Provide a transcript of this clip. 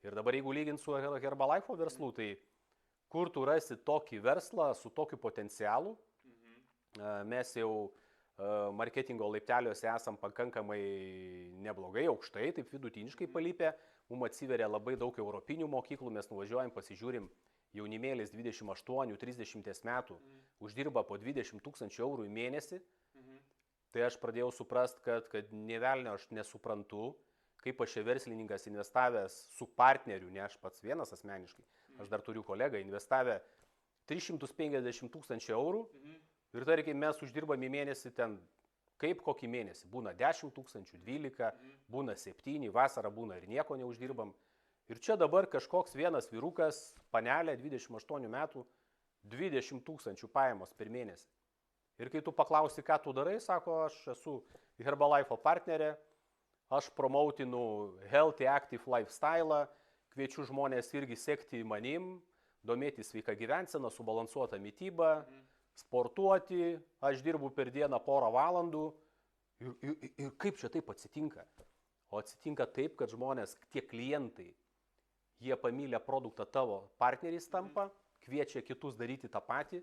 Ir dabar jeigu lygint su Herbalife verslu, tai kur tu rasi tokį verslą su tokiu potencialu, mes jau marketingo laipteliuose esam pakankamai neblogai, aukštai, taip vidutiniškai palypę, mums atsiveria labai daug europinių mokyklų, mes nuvažiuojam, pasižiūrim, jaunimėlis 28-30 metų uždirba po 20 000 eurų į mėnesį, tai aš pradėjau suprast, kad nė velnio aš nesuprantu, kaip aš čia verslininkas investavęs su partneriu, ne aš pats vienas asmeniškai, aš dar turiu kolegą, investavę 350 000 eurų ir tarkim mes uždirbam į mėnesį ten, kaip kokį mėnesį, būna 10 000, 12, būna 7, vasarą būna ir nieko neuždirbam. Ir čia dabar kažkoks vienas vyrukas, panelė, 28 metų, 20 000 pajamos per mėnesį. Ir kai tu paklausi, ką tu darai, sako, aš esu Herbalife partnerė, aš promoutinu healthy active lifestyle, kviečiu žmonės irgi sekti manim, domėti sveika gyvensena, subalansuota mytyba, sportuoti, aš dirbu per dieną porą valandų. Ir kaip čia taip atsitinka? O atsitinka taip, kad žmonės, tie klientai, jie pamylę produktą tavo partneriais tampa, kviečia kitus daryti tą patį